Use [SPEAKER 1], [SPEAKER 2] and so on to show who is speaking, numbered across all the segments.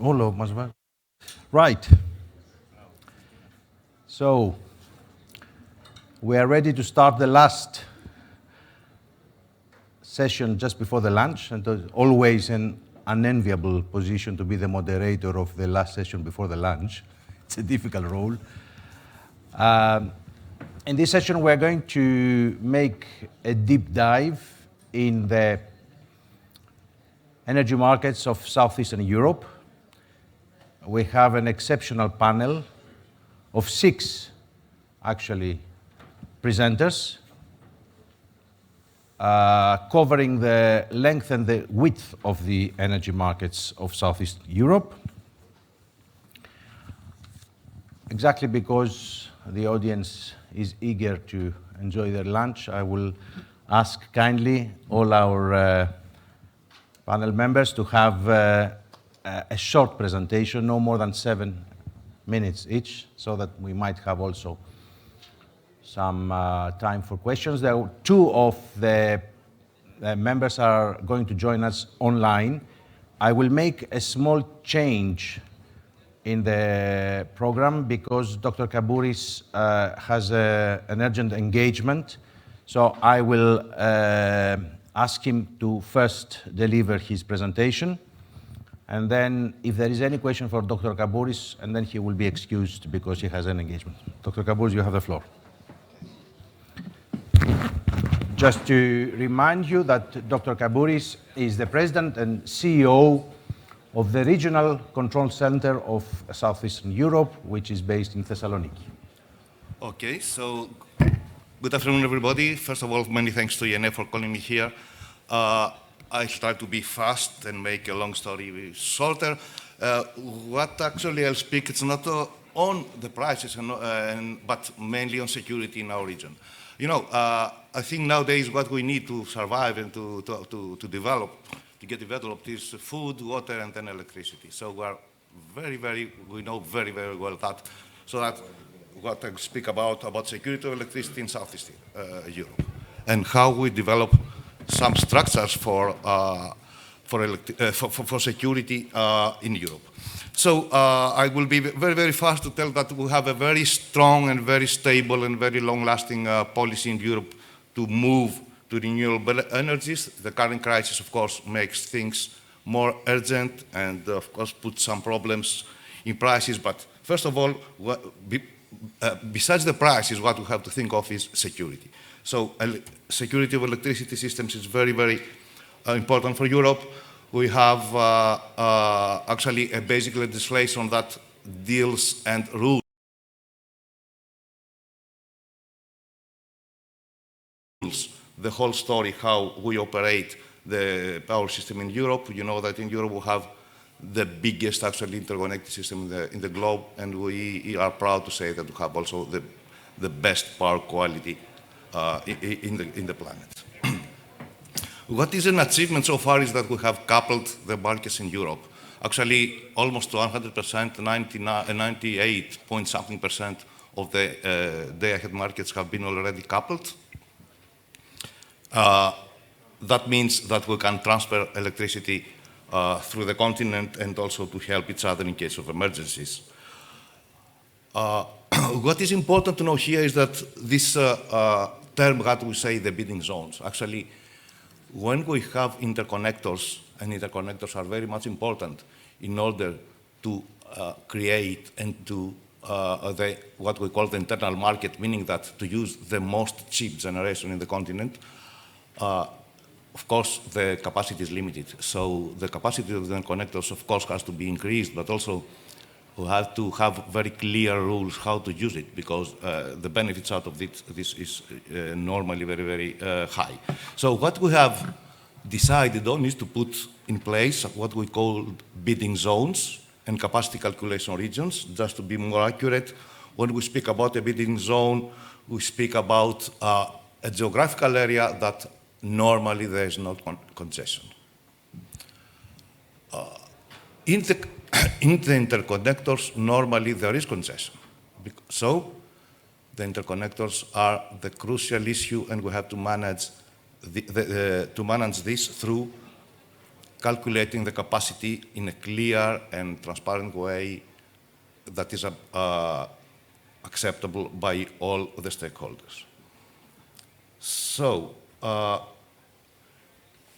[SPEAKER 1] Hello, Masva. Right. So we are ready to start the last session just before the lunch, and it's always an unenviable position to be the moderator of the last session before the lunch. It's a difficult role. In this session, we're going to make a deep dive in the energy markets of Southeastern Europe. We have an exceptional panel of 6, actually, presenters, covering the length and the width of the energy markets of Southeast Europe. Exactly because the audience is eager to enjoy their lunch, I will ask kindly all our panel members to have a short presentation, no more than 7 minutes each, so that we might have also some time for questions. There are 2 of the members are going to join us online. I will make a small change in the program because Dr. Kabouris has an urgent engagement. So I will ask him to first deliver his presentation. And then if there is any question for Dr. Kabouris, and then he will be excused because he has an engagement. Dr. Kabouris, you have the floor. Just to remind you that Dr. Kabouris is the president and CEO of the Regional Control Center of Southeastern Europe, which is based in Thessaloniki.
[SPEAKER 2] Okay, so good afternoon, everybody. First of all, many thanks to INF for calling me here. I try to be fast and make a long story shorter. What actually I'll speak, it's not on the prices, but mainly on security in our region. You know, I think nowadays what we need to survive and to develop, to get developed is food, water, and then electricity. So we know very, very well that, so that what I speak about security of electricity in Southeast Europe, and how we develop some structures for security in Europe. So I will be very, very fast to tell that we have a very strong and very stable and very long-lasting policy in Europe to move to renewable energies. The current crisis, of course, makes things more urgent and, of course, puts some problems in prices. But first of all, besides the prices, what we have to think of is security. So security of electricity systems is very, very important for Europe. We have actually a basic legislation that deals and rules the whole story, how we operate the power system in Europe. You know that in Europe we have the biggest actually interconnected system in the globe, and we are proud to say that we have also the best power quality in the planet. What is an achievement so far is that we have coupled the markets in Europe. Actually, almost to 100%, 98 point something percent of the day-ahead markets have been already coupled. That means that we can transfer electricity through the continent and also to help each other in case of emergencies. What is important to know here is that this term, what we say, the bidding zones, actually, when we have interconnectors, and interconnectors are very much important in order to create and to what we call the internal market, meaning that to use the most cheap generation in the continent, of course, the capacity is limited. So the capacity of the connectors, of course, has to be increased, but also we have to have very clear rules how to use it, because the benefits out of this is normally very, very high. So what we have decided on is to put in place what we call bidding zones and capacity calculation regions. Just to be more accurate, when we speak about a bidding zone, we speak about a geographical area that normally there is not congestion. In the interconnectors, normally there is congestion. So the interconnectors are the crucial issue, and we have to manage this through calculating the capacity in a clear and transparent way that is acceptable by all the stakeholders. So,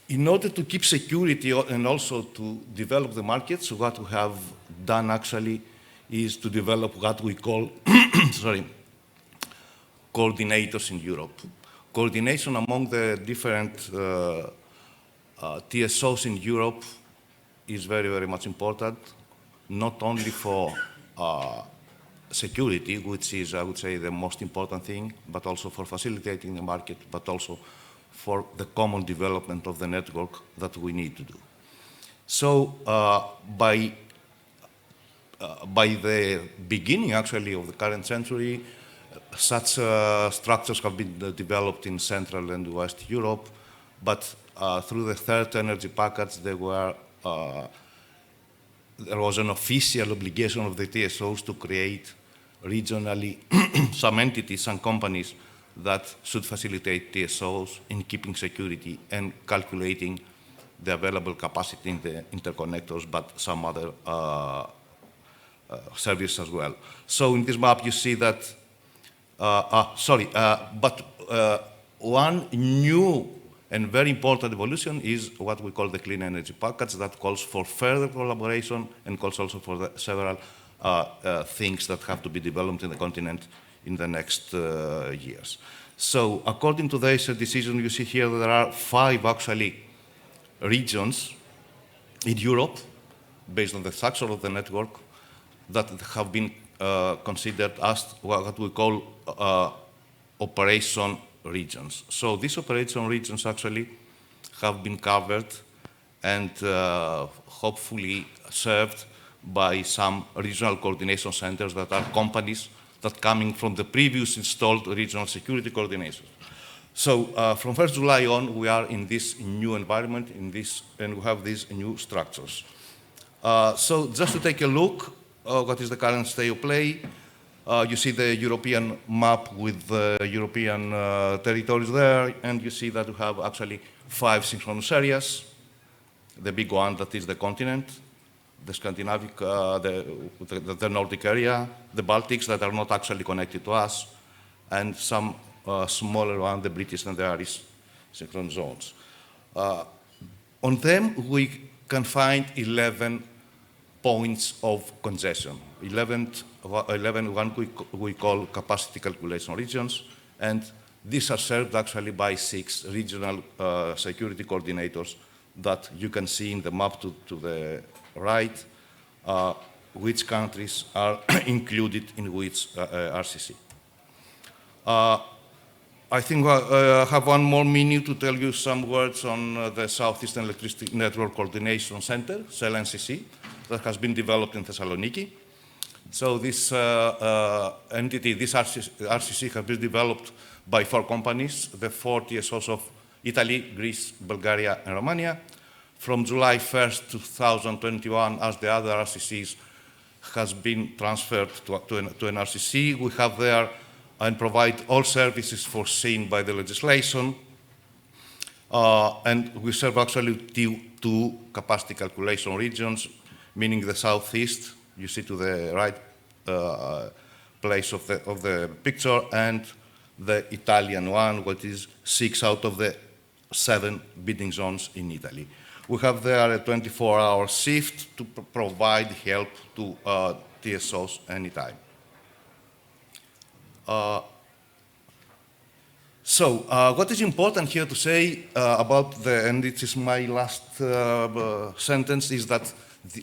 [SPEAKER 2] in order to keep security and also to develop the markets, what we have done actually is to develop what we call, sorry, coordinators in Europe. Coordination among the different TSOs in Europe is very, very much important, not only for security, which is, I would say, the most important thing, but also for facilitating the market, but also for the common development of the network that we need to do. So by the beginning, actually, of the current century, such structures have been developed in Central and West Europe, but through the third energy package, there was an official obligation of the TSOs to create regionally some entities, some companies that should facilitate TSOs in keeping security and calculating the available capacity in the interconnectors, but some other services as well. So in this map, you see that, one new and very important evolution is what we call the clean energy package that calls for further collaboration and calls also for the several things that have to be developed in the continent in the next years. So according to this decision, you see here that there are 5 actually regions in Europe, based on the structure of the network, that have been considered as what we call operation regions. So these operation regions actually have been covered and hopefully served by some regional coordination centers that are companies that coming from the previous installed regional security coordination. So from 1st July on, we are in this new environment, and we have these new structures. So just to take a look, what is the current state of play? You see the European map with the European territories there, and you see that we have actually 5 synchronous areas. The big one, that is the continent, the Scandinavian, the Nordic area, the Baltics that are not actually connected to us, and some smaller one, the British and the Irish synchronous zones. On them, we can find 11 points of congestion. 11 we call capacity calculation regions, and these are served actually by 6 regional security coordinators that you can see in the map to the right, which countries are included in which RCC. I think I have 1 more minute to tell you some words on the Southeastern Electricity Network Coordination Center, CELNCC, that has been developed in Thessaloniki. So this entity, this RCC has been developed by 4 companies, the 4 TSOs of Italy, Greece, Bulgaria, and Romania. From July 1st, 2021, as the other RCCs has been transferred to an RCC, we have there and provide all services foreseen by the legislation. And we serve actually 2 capacity calculation regions, meaning the Southeast, you see to the right place of the picture, and the Italian one, which is 6 out of the 7 bidding zones in Italy. We have there a 24-hour shift to provide help to TSOs anytime. What is important here to say about and it is my last sentence, is that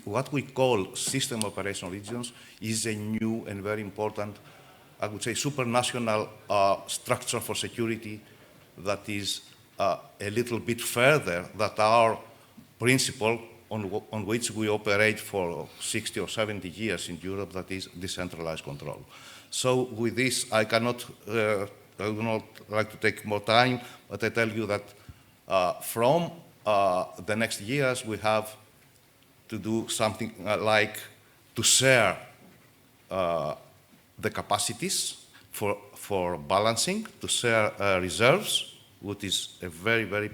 [SPEAKER 2] what we call system operation regions is a new and very important, I would say, supranational structure for security that is a little bit further than our principle on which we operate for 60 or 70 years in Europe, that is decentralized control. So with this, I would not like to take more time, but I tell you that from the next years, we have to do something like to share the capacities for balancing, to share reserves, which is a very, very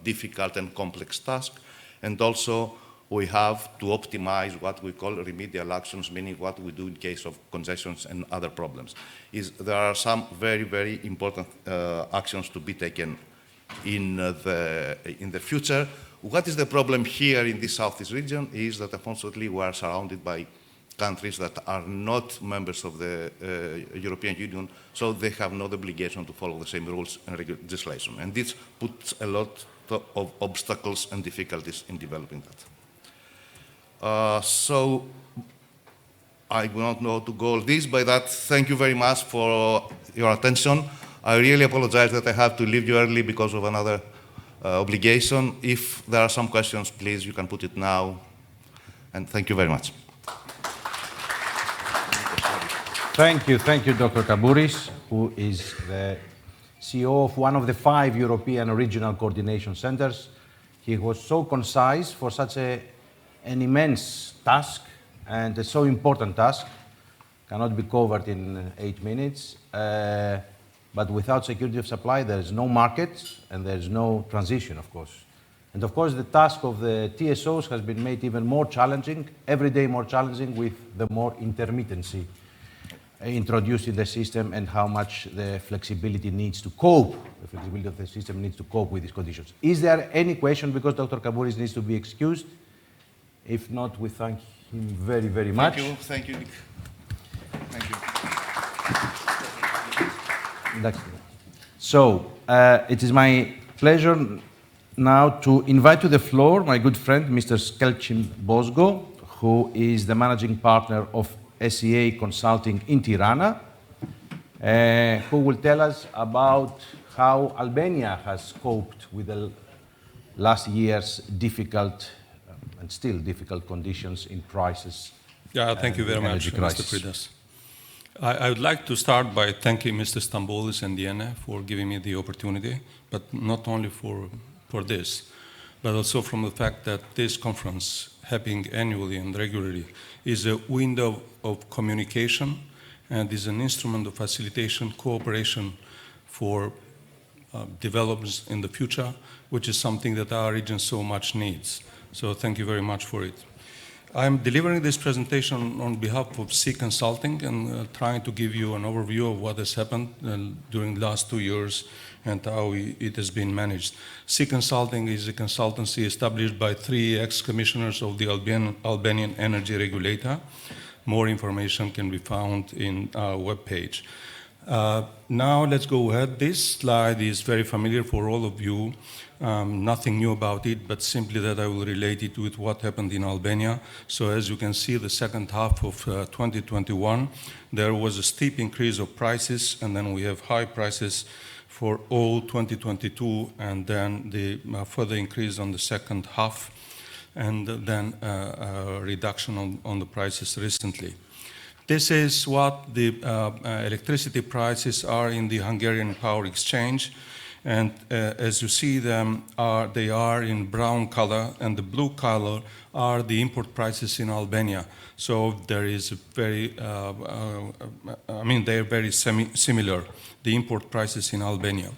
[SPEAKER 2] difficult and complex task. And also, we have to optimize what we call remedial actions, meaning what we do in case of congestions and other problems. There are some very, very important actions to be taken in the future. What is the problem here in the Southeast region is that unfortunately we are surrounded by countries that are not members of the European Union, so they have no obligation to follow the same rules and legislation. And this puts a lot of obstacles and difficulties in developing that. So I will not know to go all this, but that thank you very much for your attention. I really apologize that I have to leave you early because of another obligation. If there are some questions, please, you can put it now. And thank you very much.
[SPEAKER 1] Thank you, Dr. Kabouris, who is the CEO of one of the 5 European regional coordination centers. He was so concise for such an immense task and a so important task. Cannot be covered in 8 minutes. But without security of supply, there is no market and there is no transition, of course. And of course, the task of the TSOs has been made even more challenging, every day more challenging with the more intermittency introduced in the system and how much the flexibility needs to cope, the flexibility of the system needs to cope with these conditions. Is there any question? Because Dr. Kabouris needs to be excused. If not, we thank him very, very much.
[SPEAKER 2] Thank you, Nick. Thank you.
[SPEAKER 1] So, it is my pleasure now to invite to the floor my good friend, Mr. Skelcim Bozgo, who is the managing partner of SEA Consulting in Tirana, who will tell us about how Albania has coped with the last year's difficult and still difficult conditions in prices.
[SPEAKER 3] Yeah, thank you very much, Mr. Pridas. I would like to start by thanking Mr. Stamboulis and Diana for giving me the opportunity, but not only for this, but also from the fact that this conference, happening annually and regularly, is a window of communication and is an instrument of facilitation, cooperation for developments in the future, which is something that our region so much needs. So thank you very much for it. I'm delivering this presentation on behalf of SEA Consulting and trying to give you an overview of what has happened during the last 2 years and how it has been managed. SEA Consulting is a consultancy established by 3 ex-commissioners of the Albanian energy regulator. More information can be found in our webpage. Now let's go ahead. This slide is very familiar for all of you. Nothing new about it, but simply that I will relate it with what happened in Albania. So as you can see, the second half of 2021, there was a steep increase of prices, and then we have high prices for all 2022, and then the further increase on the second half, and then a reduction on the prices recently. This is what the electricity prices are in the Hungarian Power Exchange. And as you see them, they are in brown color, and the blue color are the import prices in Albania. So there is a very, they're very similar, the import prices in Albania.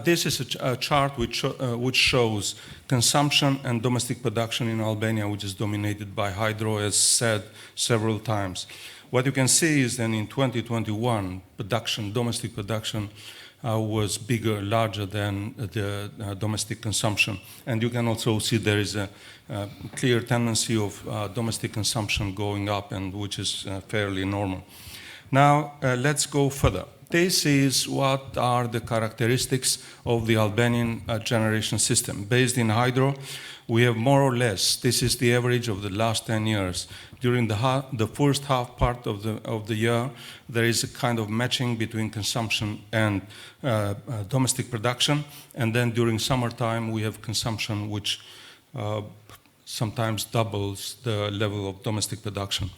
[SPEAKER 3] This is a chart which shows consumption and domestic production in Albania, which is dominated by hydro, as said several times. What you can see is that in 2021, domestic production was larger than the domestic consumption. And you can also see there is a clear tendency of domestic consumption going up, and which is fairly normal. Now, let's go further. This is what are the characteristics of the Albanian generation system. Based in hydro, we have more or less, this is the average of the last 10 years. During the first half part of the year, there is a kind of matching between consumption and domestic production. And then during summertime, we have consumption which sometimes doubles the level of domestic production.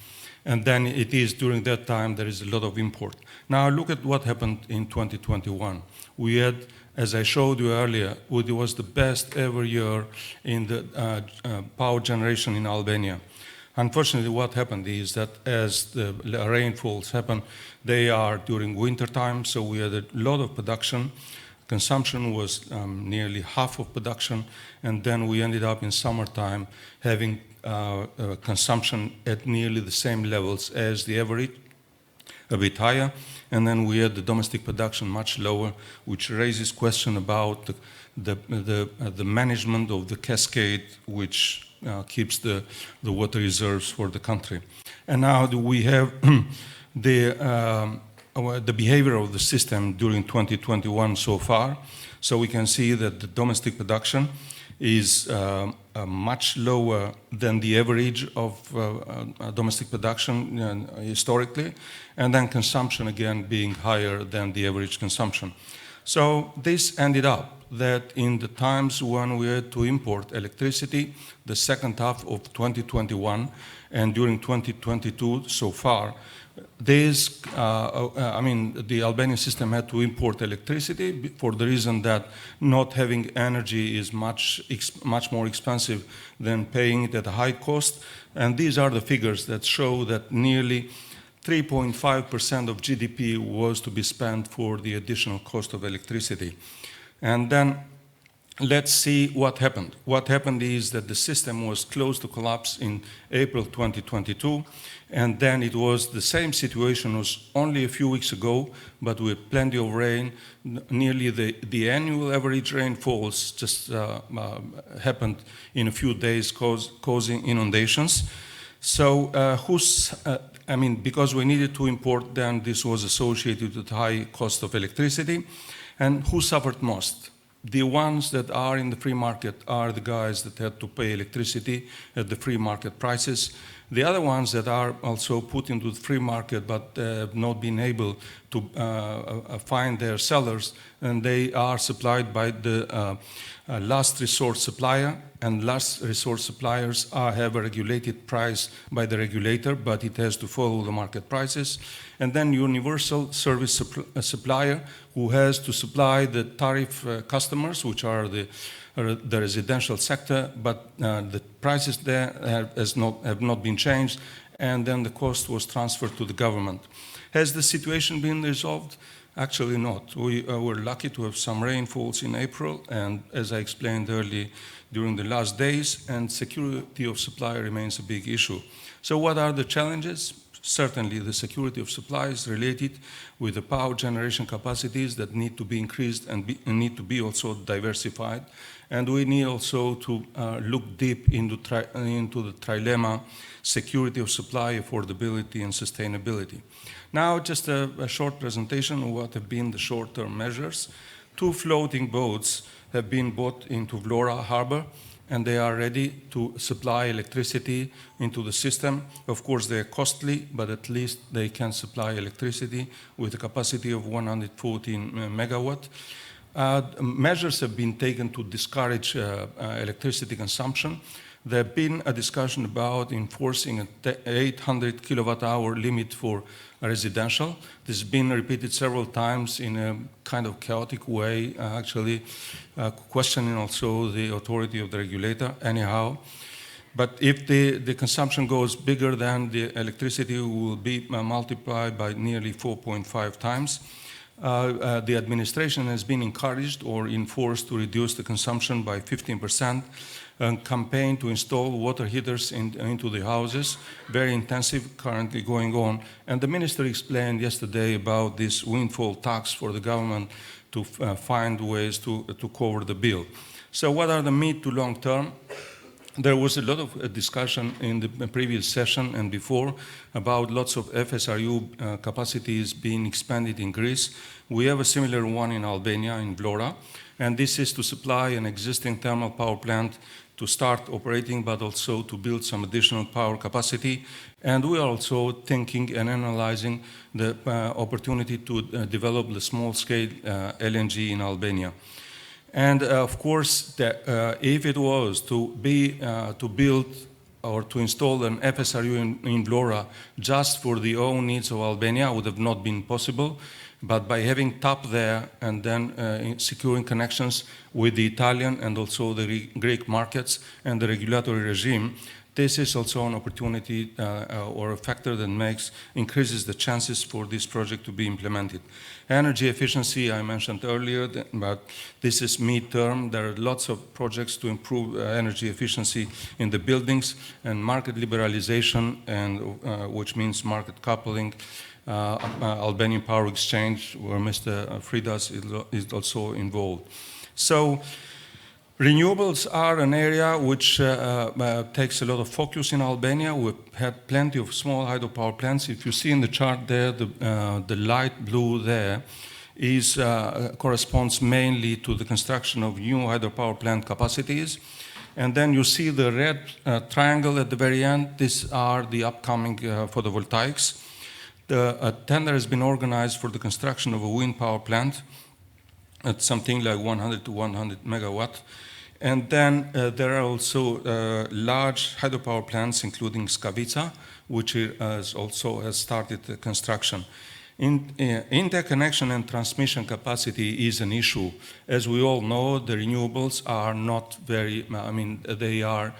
[SPEAKER 3] And then it is during that time there is a lot of import. Now look at what happened in 2021. We had, as I showed you earlier, it was the best ever year in the power generation in Albania. Unfortunately, what happened is that as the rainfalls happen, they are during winter time, so we had a lot of production Consumption was nearly half of production, and then we ended up in summertime having consumption at nearly the same levels as the average, a bit higher, and then we had the domestic production much lower, which raises question about the management of the cascade, which keeps the water reserves for the country. And now we have the behavior of the system during 2021 so far. So we can see that the domestic production is much lower than the average of domestic production historically, and then consumption again being higher than the average consumption. So this ended up that in the times when we had to import electricity, the second half of 2021 and during 2022 so far, the Albanian system had to import electricity for the reason that not having energy is much more expensive than paying it at a high cost. And these are the figures that show that nearly 3.5% of GDP was to be spent for the additional cost of electricity. And then let's see what happened. What happened is that the system was close to collapse in April 2022, and then it was the same situation was only a few weeks ago, but with plenty of rain. Nearly the annual average rainfalls just happened in a few days, causing inundations. So because we needed to import, then this was associated with high cost of electricity. And who suffered most? The ones that are in the free market are the guys that had to pay electricity at the free market prices. The other ones that are also put into the free market but have not been able to find their sellers, and they are supplied by the last resort supplier, and last resort suppliers have a regulated price by the regulator, but it has to follow the market prices. And then universal service supplier, who has to supply the tariff customers, which are the residential sector, but the prices there have not been changed, and then the cost was transferred to the government. Has the situation been resolved? Actually not. We were lucky to have some rainfalls in April, and as I explained earlier, during the last days, and security of supply remains a big issue. So what are the challenges? Certainly the security of supply is related with the power generation capacities that need to be increased and need to be also diversified. And we need also to look deep into the trilemma: security of supply, affordability, and sustainability. Now, just a short presentation of what have been the short-term measures. 2 floating boats have been brought into Vlora harbor, and they are ready to supply electricity into the system. Of course, they are costly, but at least they can supply electricity with a capacity of 114 megawatt. Measures have been taken to discourage electricity consumption. There have been a discussion about enforcing an 800 kilowatt-hour limit for residential. This has been repeated several times in a kind of chaotic way, actually questioning also the authority of the regulator anyhow. But if the consumption goes bigger, then the electricity will be multiplied by nearly 4.5 times. The administration has been encouraged or enforced to reduce the consumption by 15%. A campaign to install water heaters into the houses, very intensive, currently going on. And the minister explained yesterday about this windfall tax for the government to find ways to cover the bill. So what are the mid to long term? There was a lot of discussion in the previous session and before about lots of FSRU capacities being expanded in Greece. We have a similar one in Albania, in Vlora, and this is to supply an existing thermal power plant to start operating, but also to build some additional power capacity. And we are also thinking and analyzing the opportunity to develop the small-scale LNG in Albania. And of course, if it was to build or to install an FSRU in Vlora just for the own needs of Albania, would have not been possible. But by having TAP there and then securing connections with the Italian and also the Greek markets and the regulatory regime, this is also an opportunity or a factor that increases the chances for this project to be implemented. Energy efficiency, I mentioned earlier, but this is mid-term. There are lots of projects to improve energy efficiency in the buildings, and market liberalization, and which means market coupling, Albanian Power Exchange, where Mr. Fridas is also involved. So renewables are an area which takes a lot of focus in Albania. We've had plenty of small hydropower plants. If you see in the chart there, the light blue there corresponds mainly to the construction of new hydropower plant capacities. And then you see the red triangle at the very end. These are the upcoming photovoltaics. A tender has been organized for the construction of a wind power plant at something like 100 to 100 megawatt. And then there are also large hydropower plants, including Skavica, which has started the construction. Interconnection and transmission capacity is an issue. As we all know, the renewables are not very, they are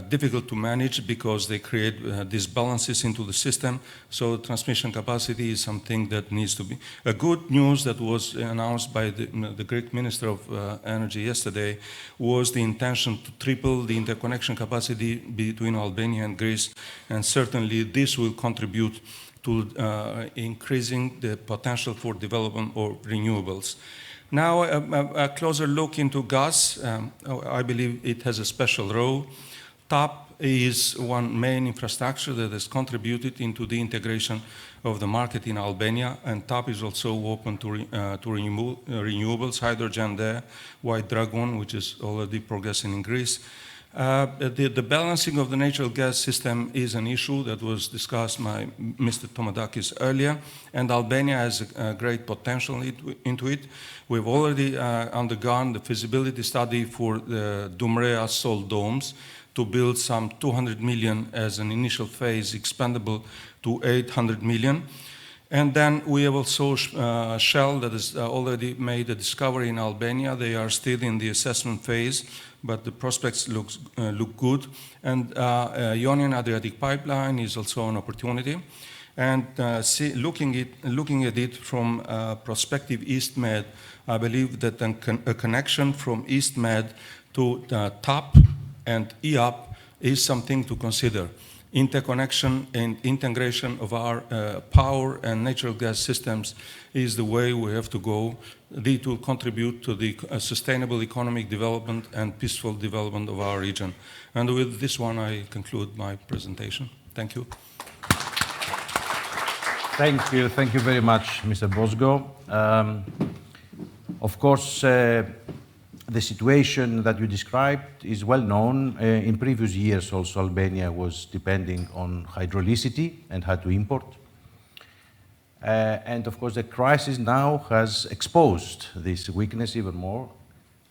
[SPEAKER 3] difficult to manage because they create disbalances into the system. So transmission capacity is something that needs to be. A good news that was announced by the Greek Minister of Energy yesterday was the intention to triple the interconnection capacity between Albania and Greece, and certainly this will contribute to increasing the potential for development of renewables. Now, a closer look into gas. I believe it has a special role. TAP is one main infrastructure that has contributed into the integration of the market in Albania, and TAP is also open to renewables, hydrogen there, White Dragon, which is already progressing in Greece. The balancing of the natural gas system is an issue that was discussed by Mr. Tomadakis earlier, and Albania has a great potential into it. We've already undergone the feasibility study for the Dumrea salt domes to build some 200 million as an initial phase, expandable to 800 million. And then we have also Shell that has already made a discovery in Albania. They are still in the assessment phase, but the prospects look good. And Ionian Adriatic Pipeline is also an opportunity. And looking at it from prospective East Med, I believe that a connection from East Med to TAP and EAP is something to consider. Interconnection and integration of our power and natural gas systems is the way we have to go. It will contribute to the sustainable economic development and peaceful development of our region. And with this one, I conclude my presentation. Thank you.
[SPEAKER 1] Thank you. Thank you very much, Mr. Bosgo. Of course, the situation that you described is well known. In previous years also, Albania was depending on hydroelectricity and had to import. And of course, the crisis now has exposed this weakness even more.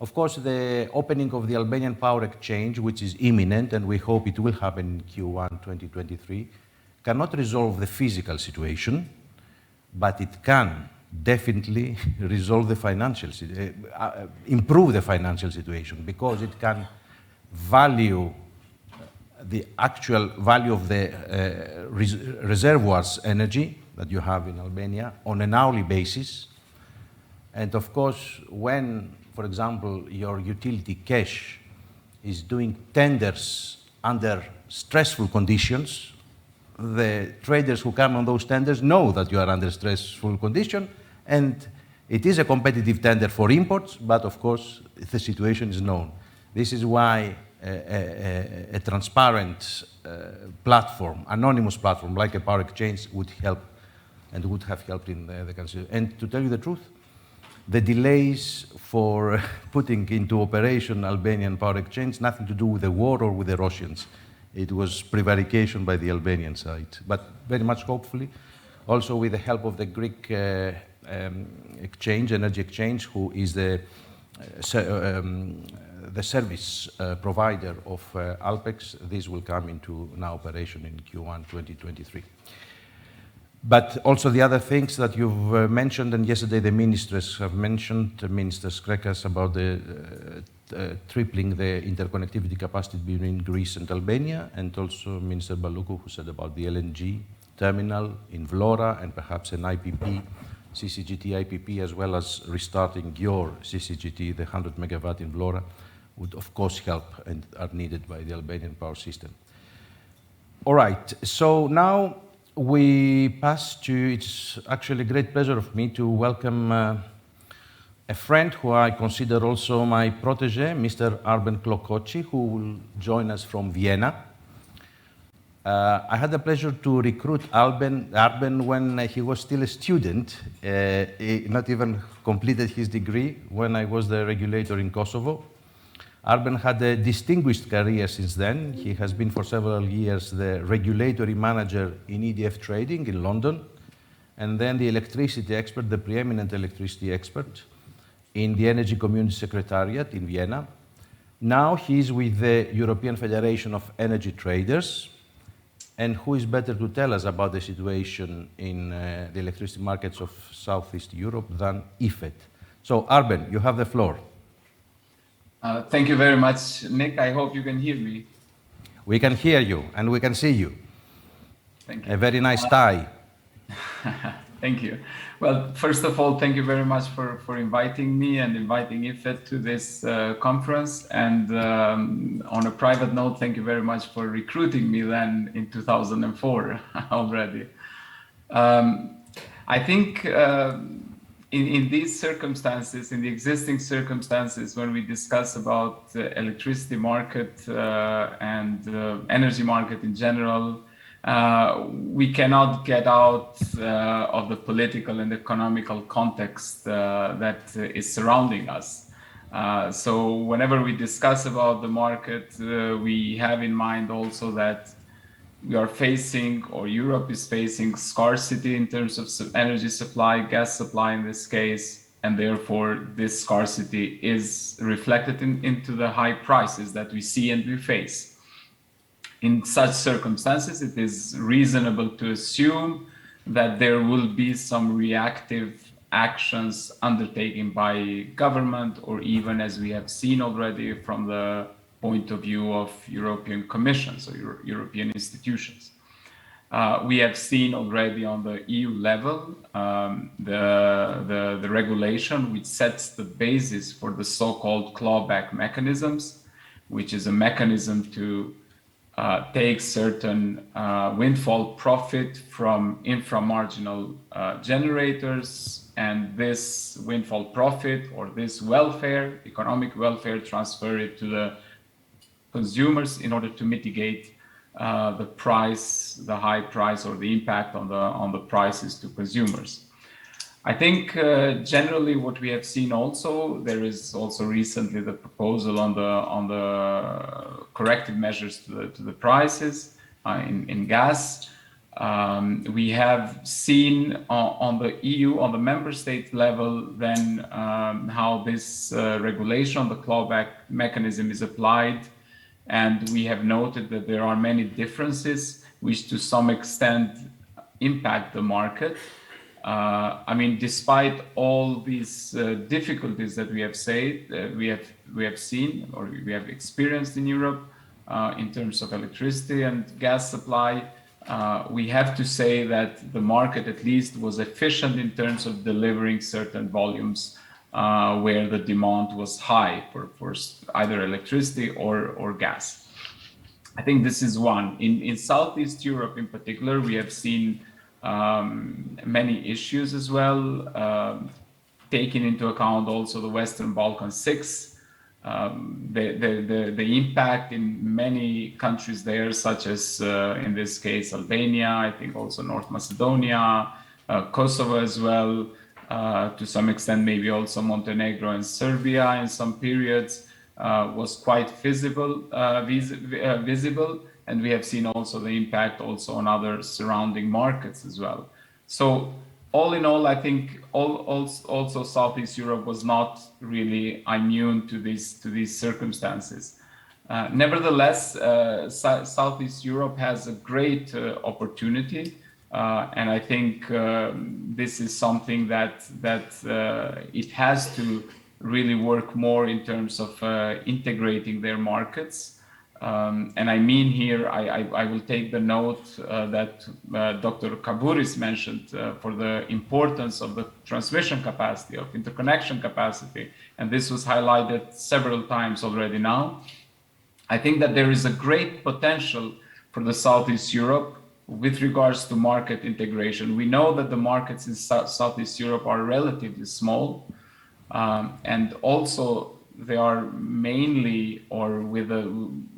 [SPEAKER 1] Of course, the opening of the Albanian Power Exchange, which is imminent, and we hope it will happen in Q1 2023, cannot resolve the physical situation, but it can definitely resolve the financial, improve the financial situation, because it can value the actual value of the reservoirs energy that you have in Albania on an hourly basis. And of course, when, for example, your utility cash is doing tenders under stressful conditions, the traders who come on those tenders know that you are under stressful condition, and it is a competitive tender for imports, but of course, the situation is known. This is why a transparent platform, anonymous platform, like a power exchange would help and would have helped in the country. And to tell you the truth, the delays for putting into operation Albanian power exchange, nothing to do with the war or with the Russians. It was prevarication by the Albanian side. But very much hopefully, also with the help of the Greek exchange, energy exchange, who is the service provider of Alpex, this will come into now operation in Q1 2023. But also the other things that you've mentioned, and yesterday the ministers have mentioned, Minister Skrekas, about the tripling the interconnectivity capacity between Greece and Albania, and also Minister Baloukou, who said about the LNG terminal in Vlora and perhaps an IPP, CCGT IPP, as well as restarting your CCGT, the 100 megawatt in Vlora, would of course help and are needed by the Albanian power system. All right, so now we pass to, it's actually a great pleasure of me to welcome a friend who I consider also my protege, Mr. Arben Klokoci, who will join us from Vienna. I had the pleasure to recruit Arben when he was still a student, not even completed his degree, when I was the regulator in Kosovo. Arben had a distinguished career since then. He has been for several years the regulatory manager in EDF trading in London, and then the electricity expert, the preeminent electricity expert in the Energy Community Secretariat in Vienna. Now he's with the European Federation of Energy Traders, and who is better to tell us about the situation in the electricity markets of Southeast Europe than IFET. So Arben, you have the floor.
[SPEAKER 4] Thank you very much, Nick. I hope you can hear me.
[SPEAKER 1] We can hear you and we can see you.
[SPEAKER 4] Thank you.
[SPEAKER 1] A very nice tie.
[SPEAKER 4] Thank you. Well, first of all, thank you very much for inviting me and inviting IFET to this conference. And on a private note, thank you very much for recruiting me then in 2004 already. I think in these circumstances, in the existing circumstances, when we discuss about the electricity market and energy market in general, we cannot get out of the political and economical context that is surrounding us. So whenever we discuss about the market, we have in mind also that we are facing, or Europe is facing, scarcity in terms of energy supply, gas supply in this case, and therefore this scarcity is reflected into the high prices that we see and we face. In such circumstances, it is reasonable to assume that there will be some reactive actions undertaken by government, or even, as we have seen already, from the point of view of European Commission, so European institutions. We have seen already on the EU level the regulation which sets the basis for the so-called clawback mechanisms, which is a mechanism to take certain windfall profit from inframarginal generators, and this windfall profit, or this welfare, economic welfare, transfer it to the consumers in order to mitigate the price, the high price, or the impact on the prices to consumers. I think generally what we have seen also, there is also recently the proposal on the corrective measures to the prices in gas. We have seen on the EU, on the member state level, then how this regulation on the clawback mechanism is applied. And we have noted that there are many differences which to some extent impact the market. I mean, despite all these difficulties that we have seen or we have experienced in Europe in terms of electricity and gas supply, we have to say that the market at least was efficient in terms of delivering certain volumes where the demand was high for either electricity or gas. I think this is one. In Southeast Europe in particular, we have seen many issues as well, taking into account also the Western Balkan 6, the impact in many countries there, such as in this case Albania, I think also North Macedonia, Kosovo as well, to some extent maybe also Montenegro and Serbia in some periods, was quite visible, and we have seen also the impact also on other surrounding markets as well. So all in all, I think also Southeast Europe was not really immune to these circumstances. Nevertheless, Southeast Europe has a great opportunity And I think this is something that it has to really work more in terms of integrating their markets. And I mean here, I will take the note that Dr. Kabouris mentioned for the importance of the transmission capacity, of interconnection capacity, and this was highlighted several times already now. I think that there is a great potential for the Southeast Europe with regards to market integration. We know that the markets in Southeast Europe are relatively small, and also they are mainly, or with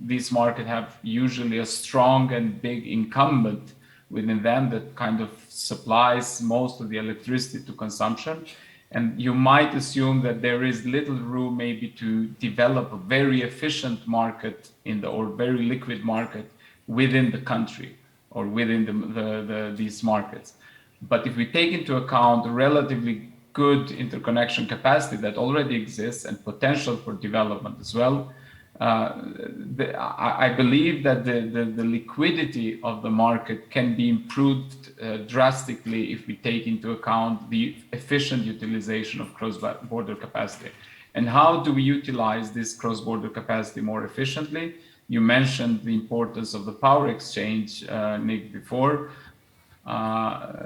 [SPEAKER 4] these markets have usually a strong and big incumbent within them that kind of supplies most of the electricity to consumption. And you might assume that there is little room maybe to develop a very efficient market or very liquid market within the country or within these markets. But if we take into account the relatively good interconnection capacity that already exists and potential for development as well, I believe that the liquidity of the market can be improved drastically if we take into account the efficient utilization of cross-border capacity. And how do we utilize this cross-border capacity more efficiently? You mentioned the importance of the power exchange, Nick, before.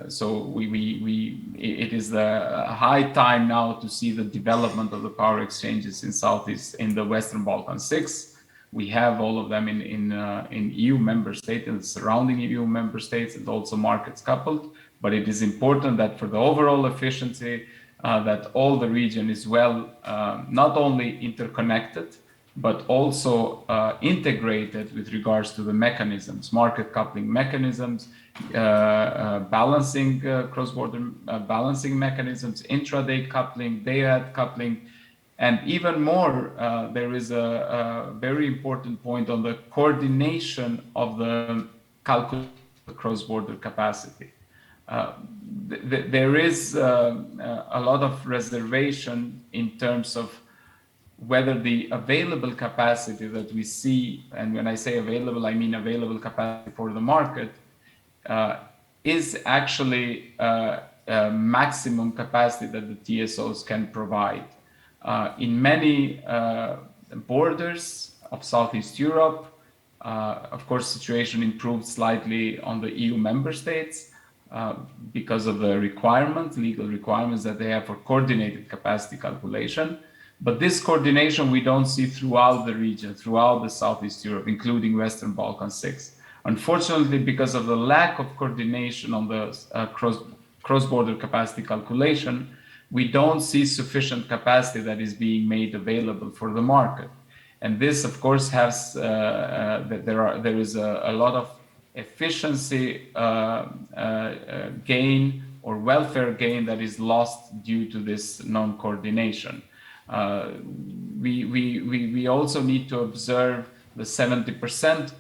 [SPEAKER 4] So it is the high time now to see the development of the power exchanges in the Western Balkans 6. We have all of them in EU member states and surrounding EU member states, and also markets coupled. But it is important that for the overall efficiency, that all the region is well, not only interconnected, but also integrated with regards to the mechanisms, market coupling mechanisms, balancing cross-border balancing mechanisms, intraday coupling, day-ahead coupling, and even more, there is a very important point on the coordination of the calculation of the cross-border capacity. There is a lot of reservation in terms of whether the available capacity that we see, and when I say available, I mean available capacity for the market, is actually maximum capacity that the TSOs can provide. In many borders of Southeast Europe, of course, situation improved slightly on the EU member states because of the legal requirements that they have for coordinated capacity calculation. But this coordination we don't see throughout the region, throughout the Southeast Europe, including Western Balkans 6. Unfortunately, because of the lack of coordination on the cross-border capacity calculation, we don't see sufficient capacity that is being made available for the market. And this, of course, has there is a lot of efficiency gain or welfare gain that is lost due to this non-coordination. We also need to observe the 70%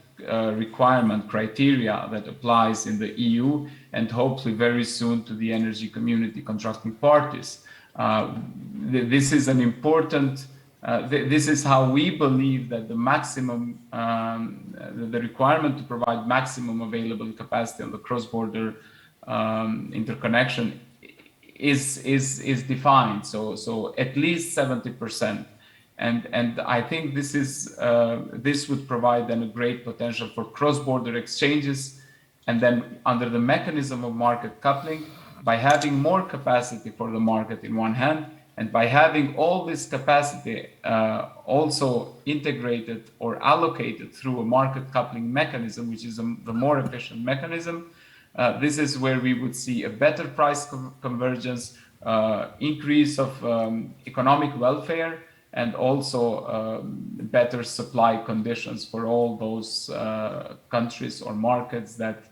[SPEAKER 4] requirement criteria that applies in the EU and hopefully very soon to the energy community contracting parties. This is an important, this is how we believe that the maximum, the requirement to provide maximum available capacity on the cross-border interconnection is defined. So at least 70%. And I think this would provide then a great potential for cross-border exchanges, and then under the mechanism of market coupling, by having more capacity for the market in one hand, and by having all this capacity also integrated or allocated through a market coupling mechanism, which is the more efficient mechanism, this is where we would see a better price convergence, increase of economic welfare, and also better supply conditions for all those countries or markets that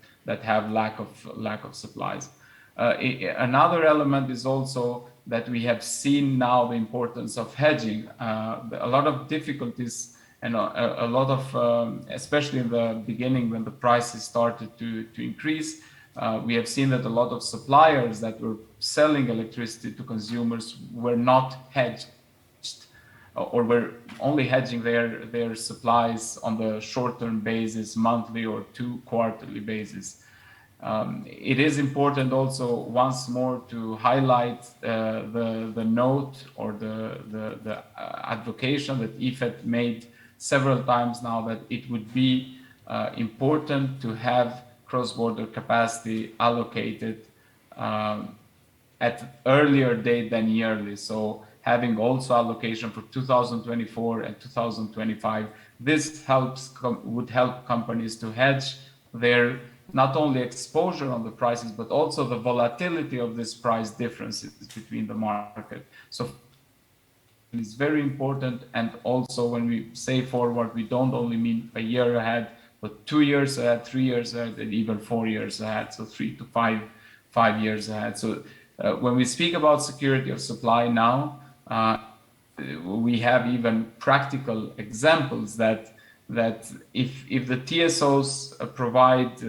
[SPEAKER 4] have lack of supplies. Another element is also that we have seen now the importance of hedging. A lot of difficulties and a lot of, especially in the beginning when the prices started to increase, we have seen that a lot of suppliers that were selling electricity to consumers were not hedged, or were only hedging their supplies on the short-term basis, monthly or 2 quarterly basis. It is important also once more to highlight the note or the advocation that IFET made several times now, that it would be important to have cross-border capacity allocated at earlier date than yearly. So having also allocation for 2024 and 2025, this would help companies to hedge their not only exposure on the prices, but also the volatility of this price differences between the market. So it's very important. And also when we say forward, we don't only mean a year ahead, but 2 years ahead, 3 years ahead, and even 4 years ahead. So 3 to 5 years ahead. So when we speak about security of supply now, we have even practical examples that if the TSOs provide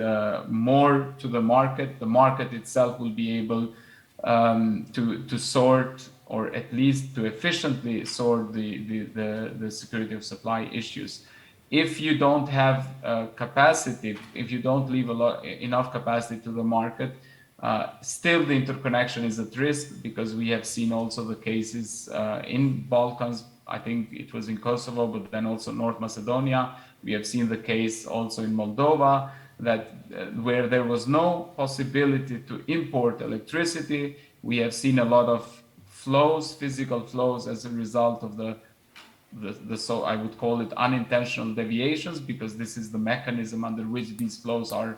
[SPEAKER 4] more to the market itself will be able to sort, or at least to efficiently sort the security of supply issues. If you don't have capacity, if you don't leave enough capacity to the market, still the interconnection is at risk, because we have seen also the cases in Balkans. I think it was in Kosovo, but then also North Macedonia. We have seen the case also in Moldova, that where there was no possibility to import electricity, we have seen a lot of flows, physical flows, as a result of so I would call it unintentional deviations, because this is the mechanism under which these flows are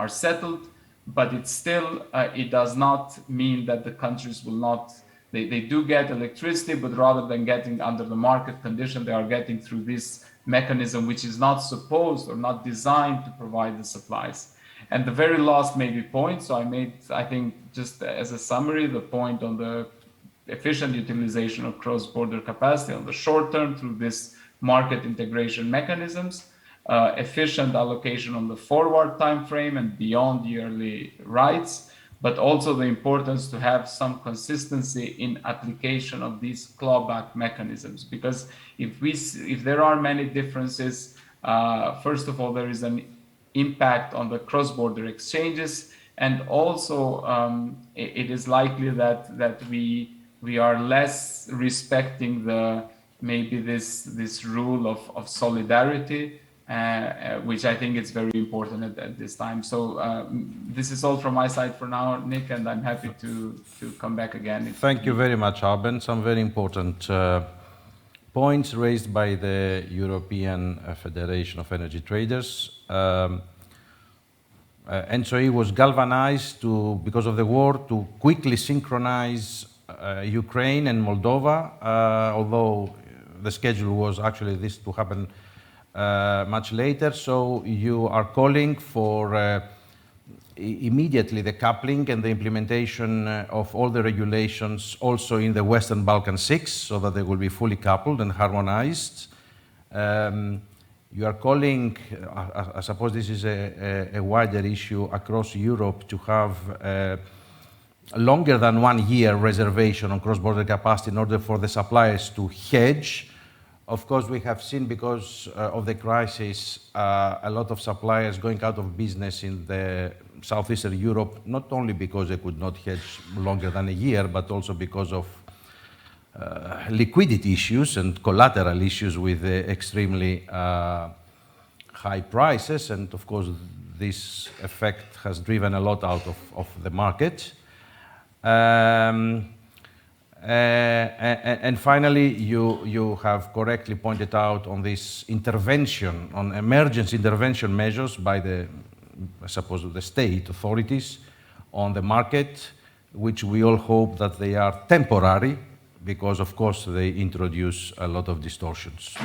[SPEAKER 4] settled. But it's still, it does not mean that the countries will not, they do get electricity, but rather than getting under the market condition, they are getting through this mechanism, which is not supposed or not designed to provide the supplies. And the very last maybe point, so I think just as a summary, the point on the efficient utilization of cross-border capacity on the short term through this market integration mechanisms, efficient allocation on the forward time frame and beyond yearly rights, but also the importance to have some consistency in application of these clawback mechanisms. Because if there are many differences, first of all, there is an impact on the cross-border exchanges, and also it is likely that we are less respecting maybe this rule of solidarity, which I think is very important at this time. So this is all from my side for now, Nick, and I'm happy to come back again.
[SPEAKER 1] Thank you very much, Alban. Some very important points raised by the European Federation of Energy Traders. NSOE was galvanized because of the war to quickly synchronize Ukraine and Moldova, although the schedule was actually this to happen much later. So you are calling for immediately the coupling and the implementation of all the regulations also in the Western Balkan 6, so that they will be fully coupled and harmonized. You are calling, I suppose this is a wider issue across Europe, to have longer than 1 year reservation on cross-border capacity in order for the suppliers to hedge. Of course, we have seen, because of the crisis, a lot of suppliers going out of business in the Southeastern Europe, not only because they could not hedge longer than a year, but also because of liquidity issues and collateral issues with extremely high prices. And of course, this effect has driven a lot out of the market. And finally, you have correctly pointed out on this intervention, on emergency intervention measures by the state authorities on the market, which we all hope that they are temporary, because of course they introduce a lot of distortions.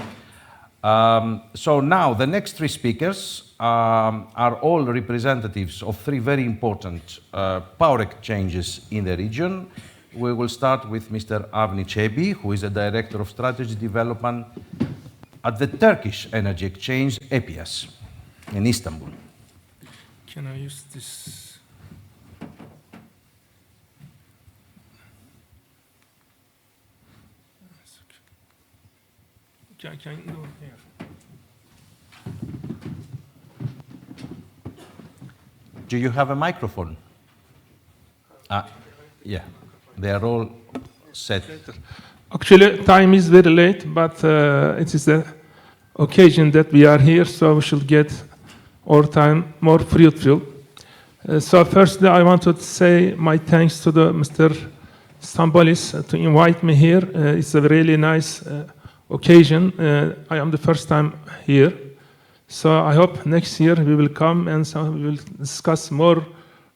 [SPEAKER 1] So now the next 3 speakers are all representatives of 3 very important power exchanges in the region. We will start with Mr. Avni Çebi, who is a Director of Strategy Development at the Turkish Energy Exchange, EPIAS, in Istanbul.
[SPEAKER 5] Can I use this? Can you go here?
[SPEAKER 1] Do you have a microphone? Yeah, they are all set.
[SPEAKER 5] Actually, time is very late, but it is the occasion that we are here, so we should get our time more fruitful. So firstly, I want to say my thanks to Mr. Stambolis to invite me here. It's a really nice occasion. I am the first time here. So I hope next year we will come and so we will discuss more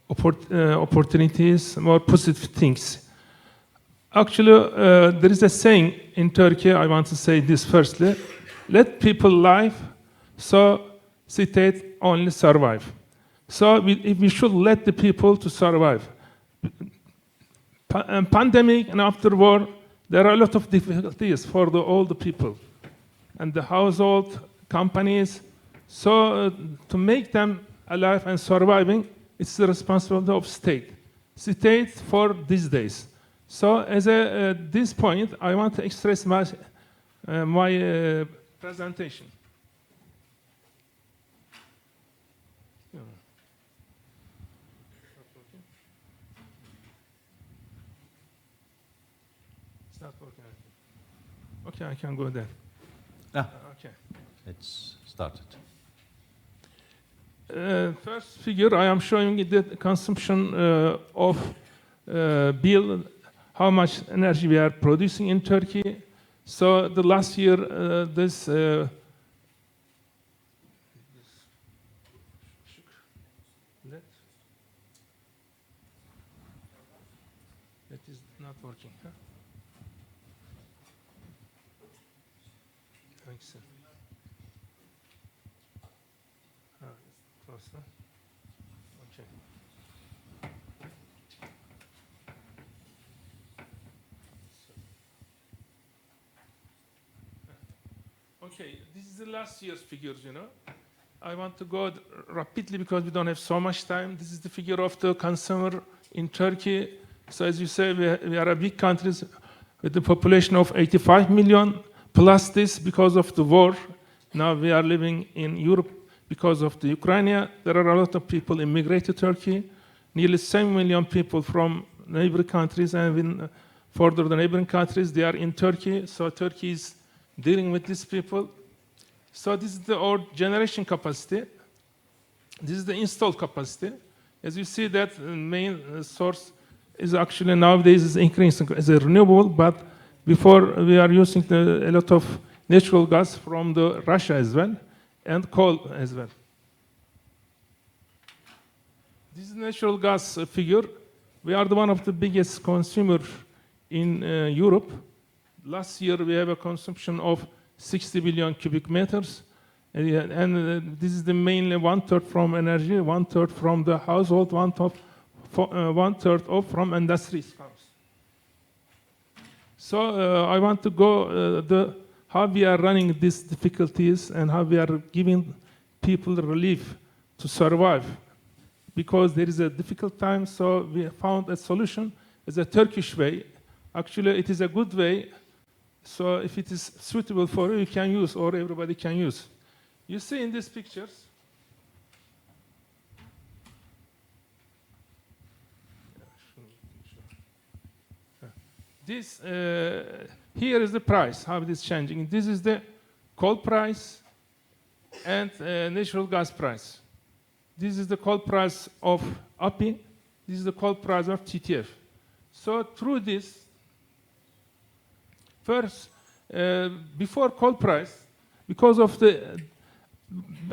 [SPEAKER 5] opportunities, more positive things. Actually, there is a saying in Turkey, I want to say this firstly, let people live, so state only survive. So we should let the people to survive. Pandemic and after war, there are a lot of difficulties for all the people and the household, companies. So to make them alive and surviving, it's the responsibility of state. State for these days. So at this point, I want to express my presentation. It's not working. Okay, I can go there. Okay.
[SPEAKER 1] It's started.
[SPEAKER 5] First figure, I am showing the consumption of bill, how much energy we are producing in Turkey. So the last year, that is not working. Huh? Thanks. Okay. Okay, this is the last year's figures, you know. I want to go rapidly because we don't have so much time. This is the figure of the consumer in Turkey. So as you say, we are a big country with a population of 85 million, plus this because of the war. Now we are living in Europe because of the Ukraine. There are a lot of people immigrate to Turkey. Nearly 7 million people from neighboring countries and even further the neighboring countries, they are in Turkey. So Turkey is dealing with these people. So this is our generation capacity. This is the installed capacity. As you see that the main source is actually nowadays is increasing as a renewable, but before we are using a lot of natural gas from Russia as well, and coal as well. This is natural gas figure. We are one of the biggest consumers in Europe. Last year we have a consumption of 60 billion cubic meters, and this is the mainly 1/3 from energy, 1/3 from the household, 1/3 from industries. So I want to go how we are running these difficulties and how we are giving people relief to survive. Because there is a difficult time, so we found a solution as a Turkish way. Actually, it is a good way. So if it is suitable for you, you can use, or everybody can use. You see in these pictures, this here is the price, how it is changing. This is the coal price and natural gas price. This is the coal price of API. This is the coal price of TTF. So through this, first, before coal price, because of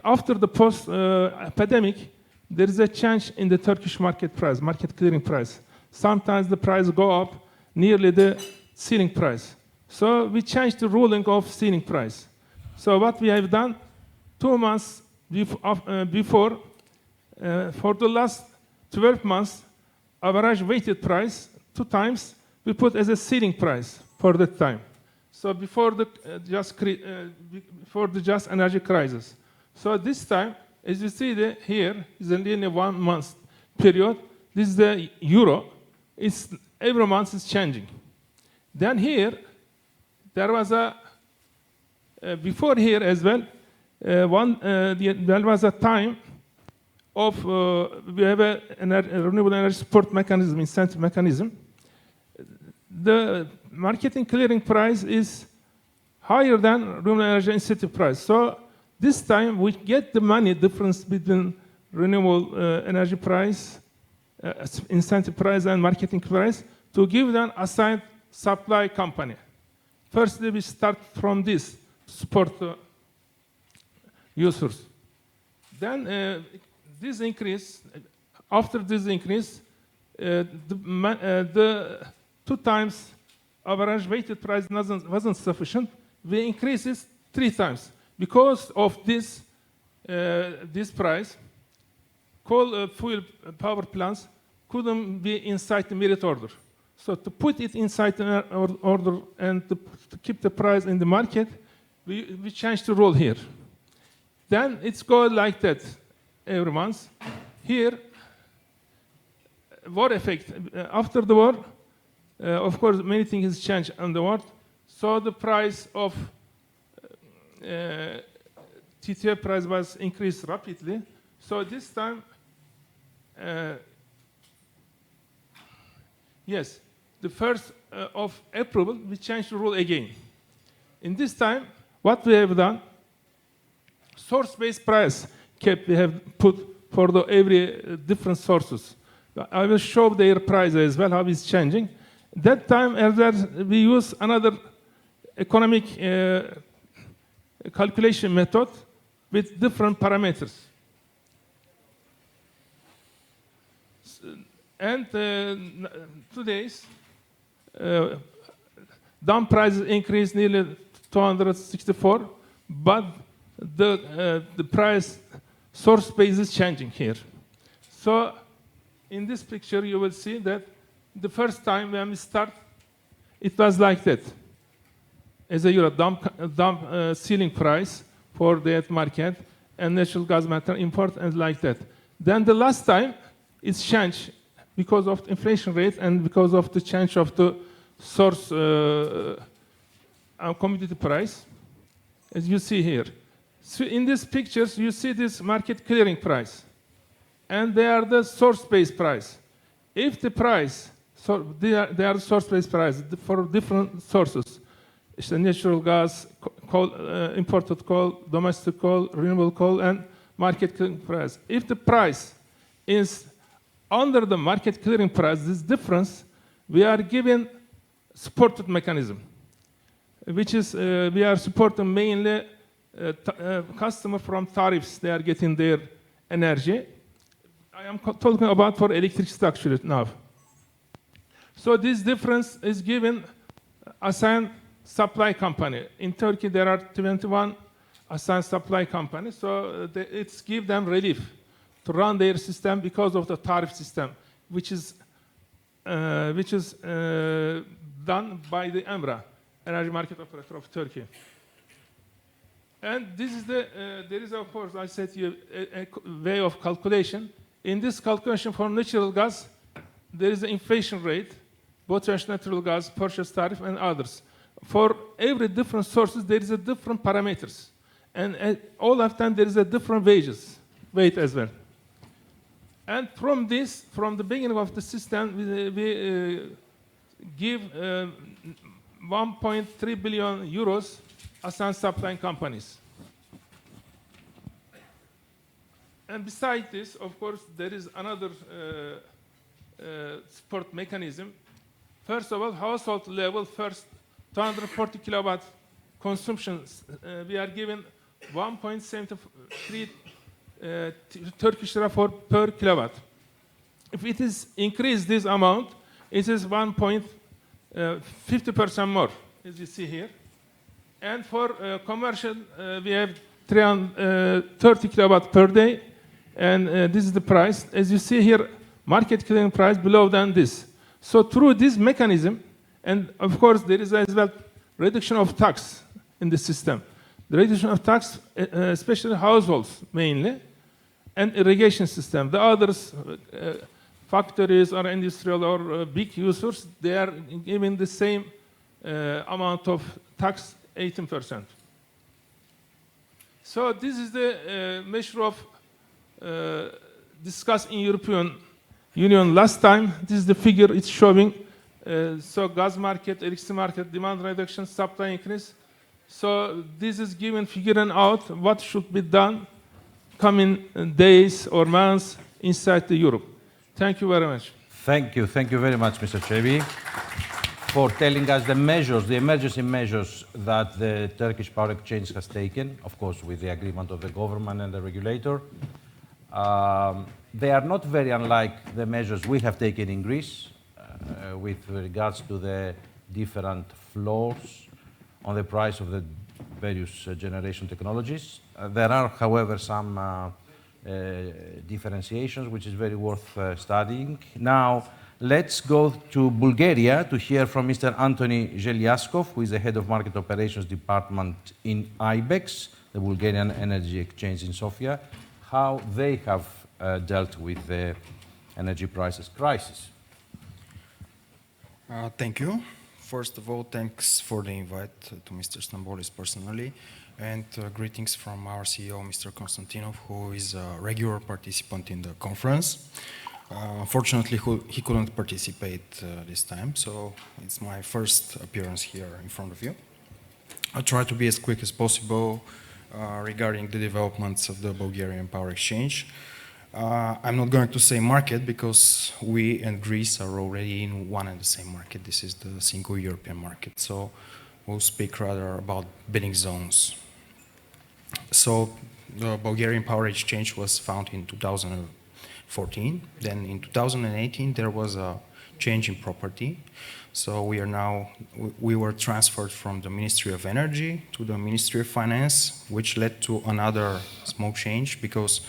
[SPEAKER 5] after the post-epidemic, there is a change in the Turkish market price, market clearing price. Sometimes the price go up nearly the ceiling price. So we changed the ruling of ceiling price. So what we have done, 2 months before, for the last 12 months, average weighted price, 2 times, we put as a ceiling price for that time. So before the just energy crisis. So this time, as you see here, is only 1 month period. This is the euro. Every month is changing. Then here, there was before here as well, there was a time of, we have a renewable energy support mechanism, incentive mechanism. The marketing clearing price is higher than renewable energy incentive price. So this time we get the money difference between renewable energy price, incentive price and marketing price to give them assigned supply company. Firstly, we start from this to support users. Then this increase, after this increase, the 2 times average weighted price wasn't sufficient. We increased it 3 times. Because of this, this price, coal fuel power plants couldn't be inside the merit order. So to put it inside the order and to keep the price in the market, we changed the rule here. Then it's go like that every month. Here, war effect. After the war, of course, many things changed on the world. So the price of TTF price was increased rapidly. So this time, yes, the 1st of April, we changed the rule again. In this time, what we have done, source-based price cap we have put for the every different sources. I will show their price as well, how it's changing. That time, we use another economic calculation method with different parameters. And today's dump prices increased nearly 264, but the price source base is changing here. So in this picture, you will see that the first time when we start, it was like that. As a euro dump ceiling price for that market and natural gas matter import and like that. Then the last time, it's changed because of the inflation rate and because of the change of the source commodity price, as you see here. So in these pictures, you see this market clearing price, and they are the source-based price. If the price, so they are source-based price for different sources. It's the natural gas, coal, imported coal, domestic coal, renewable coal, and market clearing price. If the price is under the market clearing price, this difference, we are given supported mechanism, which is we are supporting mainly customer from tariffs. They are getting their energy. I am talking about for electricity actually now. So this difference is given assigned supply company. In Turkey, there are 21 assigned supply companies. So it's give them relief to run their system because of the tariff system, which is done by the EMRA, Energy Market Operator of Turkey. And this is there is, of course, I said to you, a way of calculation. In this calculation for natural gas, there is an inflation rate, both natural gas, purchase tariff, and others. For every different sources, there is a different parameters. And all of them, there is a different weight as well. And from this, from the beginning of the system, we give 1.3 billion euros assigned supplying companies. And besides this, of course, there is another support mechanism. First of all, household level, first 240 kilowatt consumption, we are given 1.73 Turkish lira per kilowatt. If it is increased this amount, it is 1.50% more, as you see here. And for commercial, we have 330 kilowatt per day, and this is the price. As you see here, market clearing price below than this. So through this mechanism, and of course there is as well reduction of tax in the system. The reduction of tax, especially households mainly, and irrigation system. The others, factories or industrial or big users, they are given the same amount of tax, 18%. So this is the measure of discussed in European Union last time. This is the figure it's showing. So gas market, electricity market, demand reduction, supply increase. So this is given figuring out what should be done coming days or months inside the Europe. Thank you very much.
[SPEAKER 1] Thank you very much, Mr. Çebi, for telling us the measures, the emergency measures that the Turkish Power Exchange has taken, of course, with the agreement of the government and the regulator. They are not very unlike the measures we have taken in Greece with regards to the different floors on the price of the various generation technologies. There are, however, some differentiations, which is very worth studying. Now, let's go to Bulgaria to hear from Mr. Anthony Zheliaskov, who is the head of Market Operations Department in IBEX, the Bulgarian Energy Exchange in Sofia, how they have dealt with the energy prices crisis.
[SPEAKER 6] Thank you. First of all, thanks for the invite to Mr. Stambolis personally, and greetings from our CEO, Mr. Konstantinov, who is a regular participant in the conference. Unfortunately, he couldn't participate this time, so it's my first appearance here in front of you. I'll try to be as quick as possible regarding the developments of the Bulgarian Power Exchange. I'm not going to say market because we and Greece are already in one and the same market. This is the single European market. So we'll speak rather about bidding zones. So the Bulgarian Power Exchange was founded in 2014. Then in 2018, there was a change in property. So we were transferred from the Ministry of Energy to the Ministry of Finance, which led to another small change because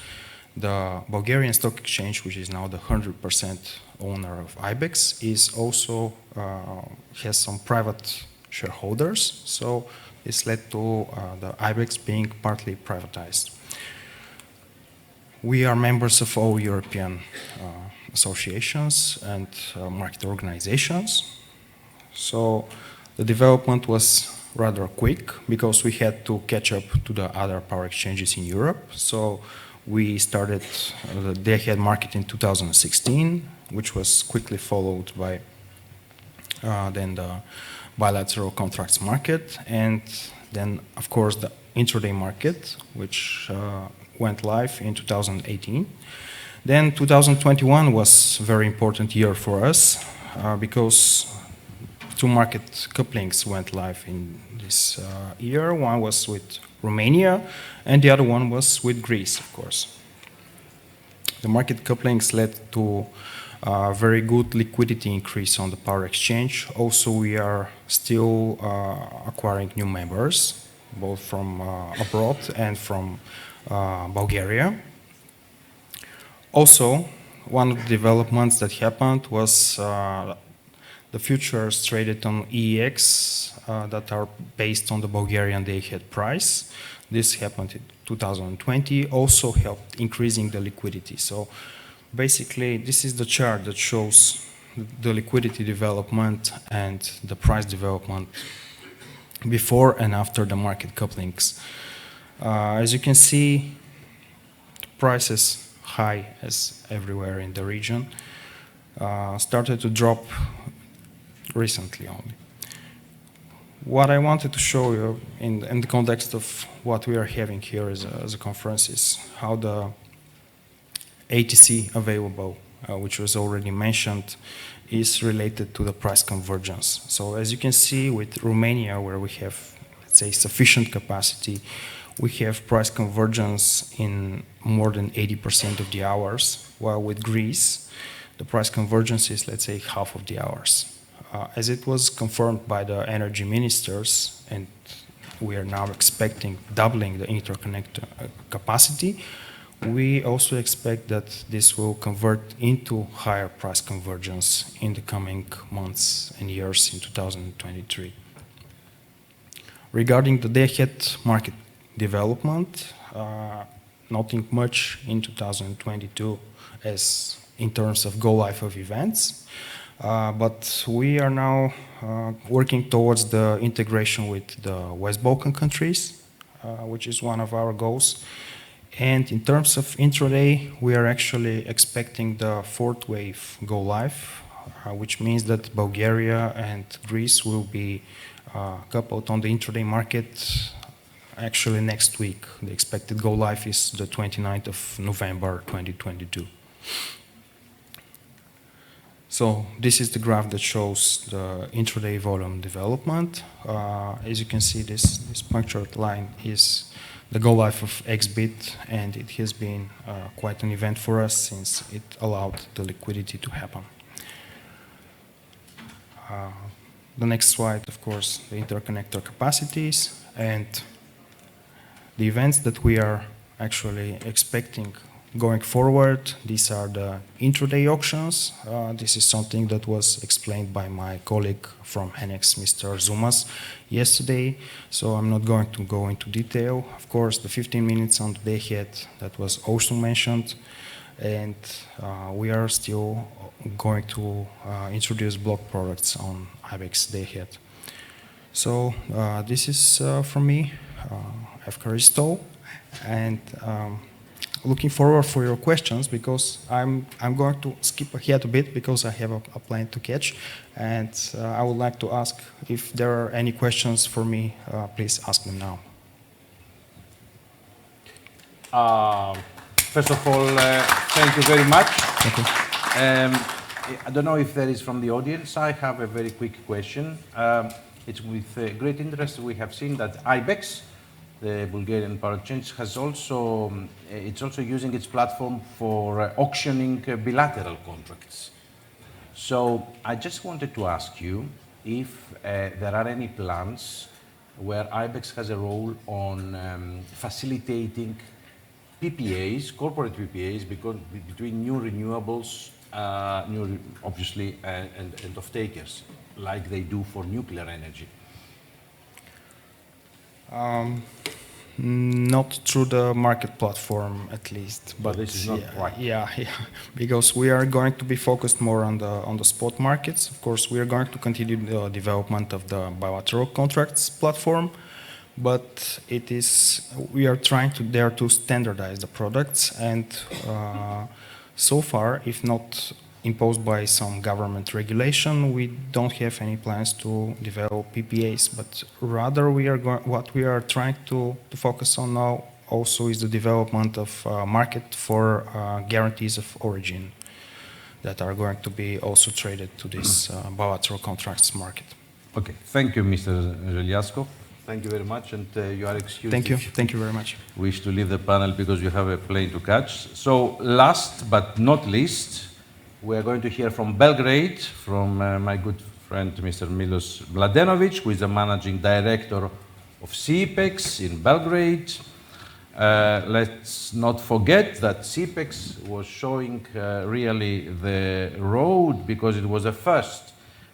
[SPEAKER 6] the Bulgarian Stock Exchange, which is now the 100% owner of IBEX, is also has some private shareholders. So this led to the IBEX being partly privatized. We are members of all European associations and market organizations. So the development was rather quick because we had to catch up to the other power exchanges in Europe. So we started the day-ahead market in 2016, which was quickly followed by then the bilateral contracts market, and then, of course, the intraday market, which went live in 2018. Then 2021 was a very important year for us because two market couplings went live in this year. One was with Romania, and the other one was with Greece, of course. The market couplings led to a very good liquidity increase on the power exchange. Also, we are still acquiring new members, both from abroad and from Bulgaria. Also, one of the developments that happened was the futures traded on EEX that are based on the Bulgarian day-ahead price. This happened in 2020, also helped increasing the liquidity. So basically, this is the chart that shows the liquidity development and the price development before and after the market couplings. As you can see, prices high as everywhere in the region started to drop recently only. What I wanted to show you in the context of what we are having here as a conference is how the ATC available, which was already mentioned, is related to the price convergence. So as you can see with Romania, where we have, let's say, sufficient capacity, we have price convergence in more than 80% of the hours, while with Greece, the price convergence is, let's say, half of the hours. As it was confirmed by the energy ministers, and we are now expecting doubling the interconnect capacity, we also expect that this will convert into higher price convergence in the coming months and years in 2023. Regarding the day-ahead market development, nothing much in 2022 as in terms of go-live of events. But we are now working towards the integration with the West Balkan countries, which is one of our goals. And in terms of intraday, we are actually expecting the fourth wave go live, which means that Bulgaria and Greece will be coupled on the intraday market actually next week. The expected go live is the 29th of November 2022. So this is the graph that shows the intraday volume development. As you can see, this punctured line is the go live of XBit, and it has been quite an event for us since it allowed the liquidity to happen. The next slide, of course, the interconnector capacities and the events that we are actually expecting going forward. These are the intraday auctions. This is something that was explained by my colleague from Henex, Mr. Zumas, yesterday, so I'm not going to go into detail. Of course, the 15 minutes on the day ahead, that was also mentioned, and we are still going to introduce block products on IBEX day ahead. So this is from me, Evkaristo, and looking forward for your questions, because I'm going to skip ahead a bit because I have a plane to catch, and I would like to ask if there are any questions for me. Please ask them now.
[SPEAKER 1] First of all, thank you very much.
[SPEAKER 6] Thank you.
[SPEAKER 1] I don't know if there is from the audience. I have a very quick question. It's with great interest we have seen that IBEX, the Bulgarian power exchange, has also it's also using its platform for auctioning bilateral contracts. So I just wanted to ask you if there are any plans where IBEX has a role on facilitating PPAs, corporate PPAs, between new renewables, obviously, and off-takers, like they do for nuclear energy.
[SPEAKER 6] Not through the market platform, at least. But
[SPEAKER 1] this is not right.
[SPEAKER 6] Yeah, because we are going to be focused more on the spot markets. Of course, we are going to continue the development of the bilateral contracts platform, but we are trying to standardize the products, and so far, if not imposed by some government regulation, we don't have any plans to develop PPAs, but rather what we are trying to focus on now also is the development of market for guarantees of origin that are going to be also traded to this bilateral contracts market.
[SPEAKER 1] Okay, thank you, Mr. Zeliaskov. Thank you very much, and you are excused.
[SPEAKER 6] Thank you very much.
[SPEAKER 1] Wish to leave the panel because you have a plane to catch. So last but not least, we are going to hear from Belgrade, from my good friend, Mr. Milos Mladenovic, who is the managing director of CPEX in Belgrade. Let's not forget that CPEX was showing really the road, because it was the first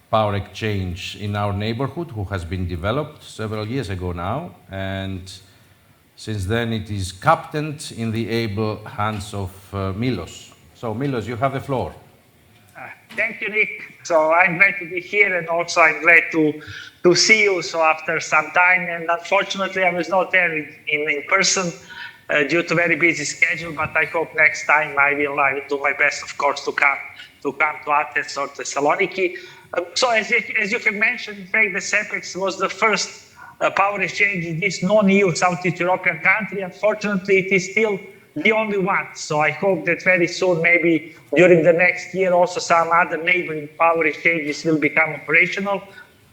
[SPEAKER 1] power exchange in our neighborhood who has been developed several years ago now. And since then, it is captained in the able hands of Milos. So, Milos, you have the floor.
[SPEAKER 7] Thank you, Nick. So I'm glad to be here, and also I'm glad to see you. So after some time, and unfortunately I was not there in person due to very busy schedule. But I hope next time I will do my best, of course, to come to Athens or Thessaloniki. So as you have mentioned, in fact, the CPEX was the first power exchange in this non-EU Southeast European country. Unfortunately, it is still the only one. So I hope that very soon, maybe during the next year, also some other neighboring power exchanges will become operational.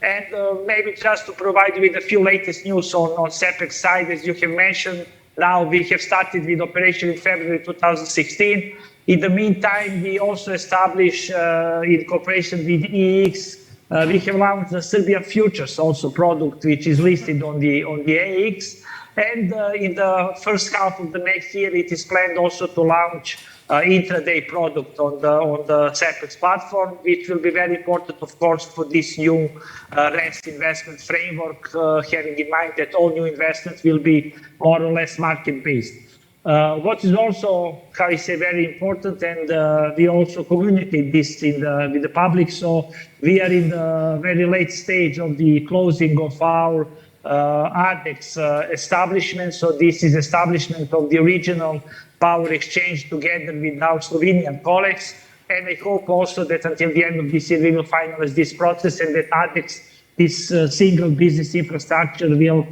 [SPEAKER 7] And maybe just to provide you with a few latest news on CPEX side, as you have mentioned, now we have started with operation in February 2016. In the meantime, we also established in cooperation with EEX, we have launched the Serbian Futures also product, which is listed on the AEX. And in the first half of the next year, it is planned also to launch intraday product on the CPEX platform, which will be very important, of course, for this new REST investment framework, having in mind that all new investments will be more or less market-based. What is also, how I say, very important, and we also communicate this with the public. So we are in the very late stage of the closing of our ADEX establishment. So this is establishment of the regional power exchange together with our Slovenian colleagues. And I hope also that until the end of this year, we will finalize this process and that ADEX, this single business infrastructure, will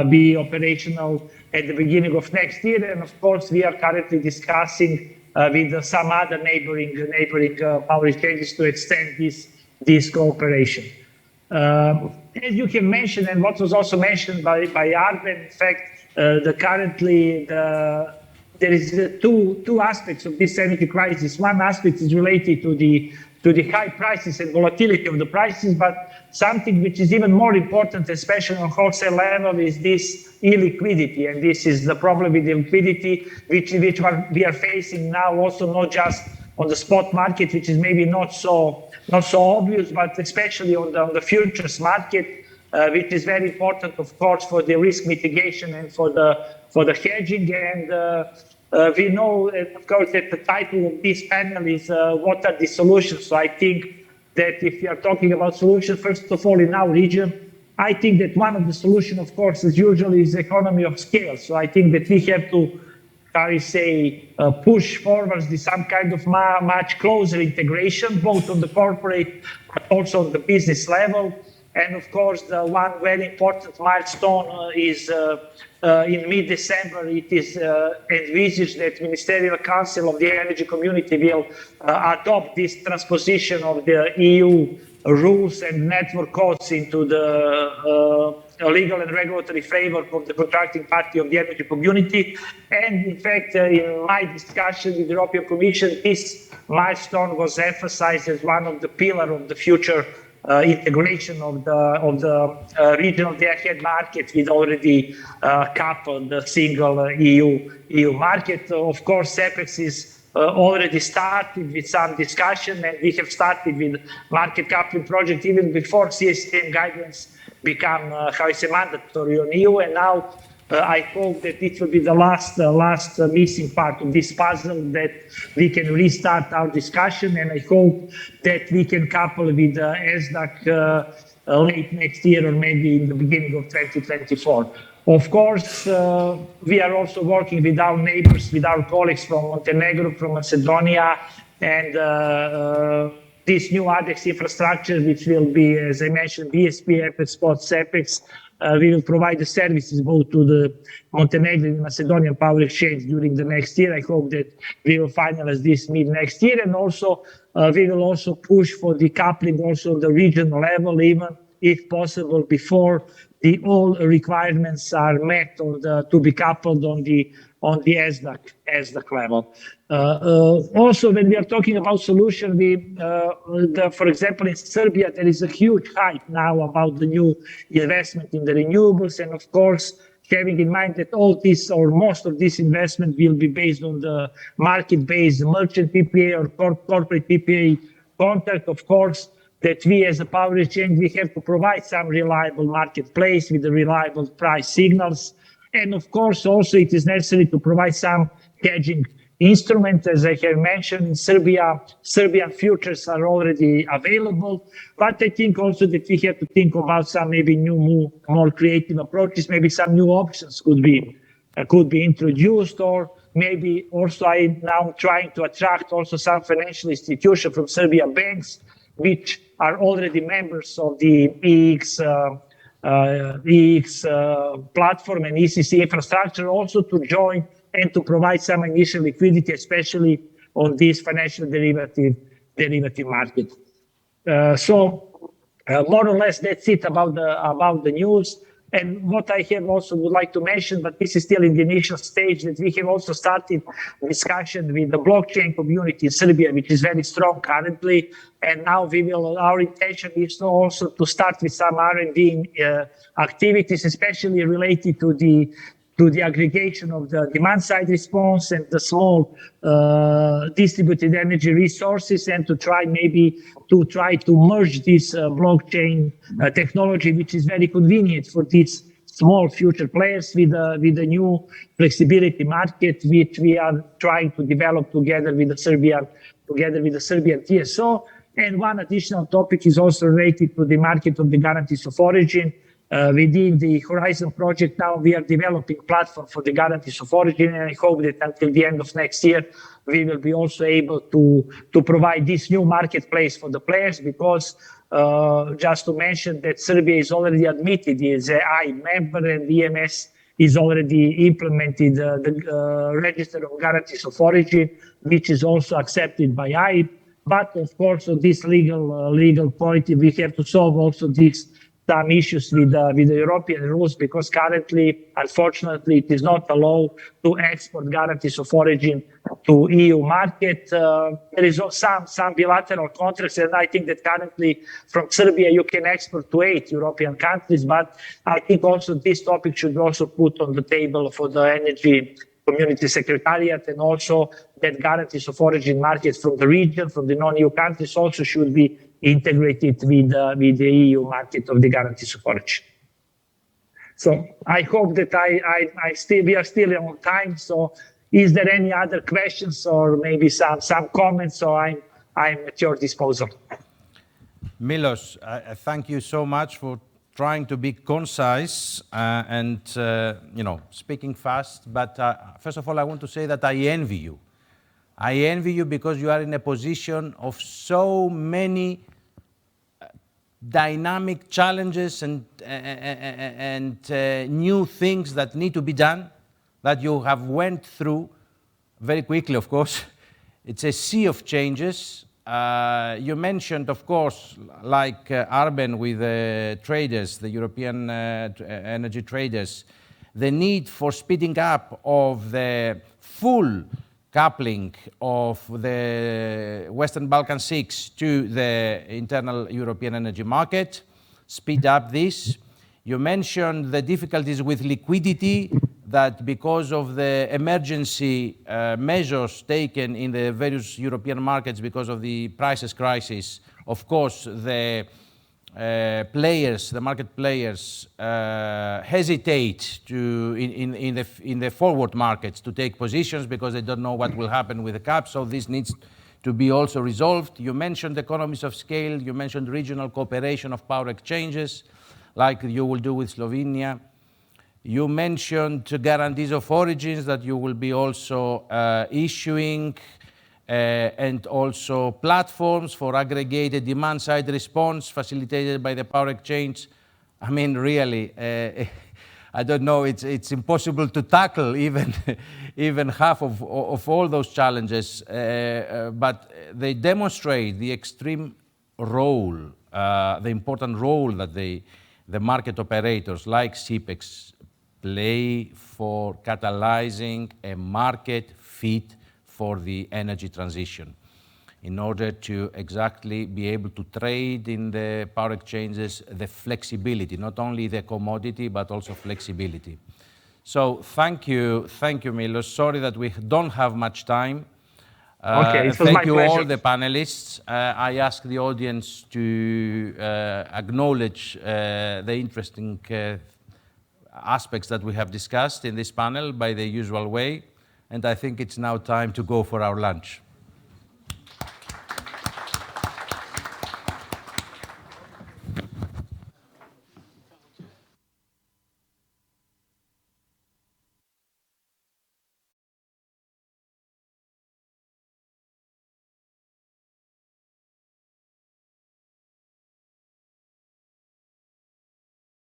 [SPEAKER 7] be operational at the beginning of next year. And of course, we are currently discussing with some other neighboring power exchanges to extend this cooperation. As you have mentioned, and what was also mentioned by Arben, in fact, there is two aspects of this energy crisis. One aspect is related to the high prices and volatility of the prices, but something which is even more important, especially on wholesale level, is this illiquidity. And this is the problem with the liquidity, which we are facing now, also not just on the spot market, which is maybe not so obvious, but especially on the futures market, which is very important, of course, for the risk mitigation and for the hedging. And we know, of course, that the title of this panel is what are the solutions. So I think that if you are talking about solutions, first of all, in our region, I think that one of the solutions, of course, as usual, is economy of scale. So I think that we have to, push forward some kind of much closer integration, both on the corporate, but also on the business level. And of course, the one very important milestone is in mid-December, it is envisaged that Ministerial Council of the Energy Community will adopt this transposition of the EU rules and network codes into the legal and regulatory framework of the contracting party of the energy community. And in fact, in my discussion with the European Commission, this milestone was emphasized as one of the pillars of the future integration of the regional day-ahead market with already coupled the single EU market. Of course, CEPEX is already started with some discussion, and we have started with market coupling project even before CSTM guidelines become mandatory on EU. And now I hope that it will be the last missing part of this puzzle, that we can restart our discussion, and I hope that we can couple with ESDAC late next year or maybe in the beginning of 2024. Of course, we are also working with our neighbors, with our colleagues from Montenegro, from Macedonia, and this new ADEX infrastructure, which will be, as I mentioned, BSP, EPEX, Spot, CEPEX. We will provide the services both to the Montenegrin and Macedonian Power Exchange during the next year. I hope that we will finalize this mid next year, and also we will also push for decoupling also the regional level, even if possible before all requirements are met or to be coupled on the ESDAC level. Also, when we are talking about solution, for example, in Serbia, there is a huge hype now about the new investment in the renewables, and of course, having in mind that all this or most of this investment will be based on the market-based merchant PPA or corporate PPA contract, of course, that we as a power exchange, we have to provide some reliable marketplace with the reliable price signals. And of course, also it is necessary to provide some hedging instruments. As I have mentioned, in Serbia, Serbian futures are already available. But I think also that we have to think about some maybe new, more creative approaches. Maybe some new options could be introduced, or maybe also I'm now trying to attract also some financial institutions from Serbian banks, which are already members of the EX platform and ECC infrastructure, also to join and to provide some initial liquidity, especially on this financial derivative market. So more or less that's it about the news. And what I have also would like to mention, but this is still in the initial stage, that we have also started discussion with the blockchain community in Serbia, which is very strong currently. And now our intention is also to start with some R&D activities, especially related to the aggregation of the demand side response and the small distributed energy resources, and to try to merge this blockchain technology, which is very convenient for these small future players, with the new flexibility market, which we are trying to develop together with the Serbian TSO. And one additional topic is also related to the market of the guarantees of origin, Within the Horizon project now, we are developing a platform for the guarantees of origin, and I hope that until the end of next year, we will be also able to provide this new marketplace for the players, because just to mention that Serbia is already admitted as a I member, and EMS is already implemented the register of guarantees of origin, which is also accepted by I. But of course, on this legal point, we have to solve also some issues with the European rules, because currently, unfortunately, it is not allowed to export guarantees of origin to EU market. There is some bilateral contracts, and I think that currently from Serbia you can export to 8 European countries. But I think also this topic should be also put on the table for the Energy Community Secretariat, and also that guarantees of origin markets from the region, from the non-EU countries, also should be integrated with the EU market of the guarantees of origin. So I hope that we are still on time. So is there any other questions or maybe some comments? So I'm at your disposal.
[SPEAKER 1] Milos, thank you so much for trying to be concise and speaking fast. But first of all, I want to say that I envy you. I envy you because you are in a position of so many dynamic challenges and new things that need to be done, that you have went through very quickly, of course. It's a sea of changes. You mentioned, of course, like Arben with the traders, the European energy traders, the need for speeding up of the full coupling of the Western Balkan 6 to the internal European energy market, speed up this. You mentioned the difficulties with liquidity, that because of the emergency measures taken in the various European markets because of the prices crisis, of course, the market players hesitate to, in the forward markets, to take positions because they don't know what will happen with the cap. So this needs to be also resolved. You mentioned economies of scale. You mentioned regional cooperation of power exchanges, like you will do with Slovenia. You mentioned guarantees of origins that you will be also issuing, and also platforms for aggregated demand-side response facilitated by the power exchange. I mean, really, I don't know, it's impossible to tackle even half of all those challenges, but they demonstrate the extreme role, the important role that the market operators like CPEX play for catalyzing a market fit for the energy transition, in order to exactly be able to trade in the power exchanges, the flexibility, not only the commodity, but also flexibility. So thank you, Milos. Sorry that we don't have much time.
[SPEAKER 7] Okay, it was
[SPEAKER 1] thank
[SPEAKER 7] my
[SPEAKER 1] you
[SPEAKER 7] pleasure.
[SPEAKER 1] all the panelists. I ask the audience to acknowledge the interesting aspects that we have discussed in this panel by the usual way. And I think it's now time to go for our lunch.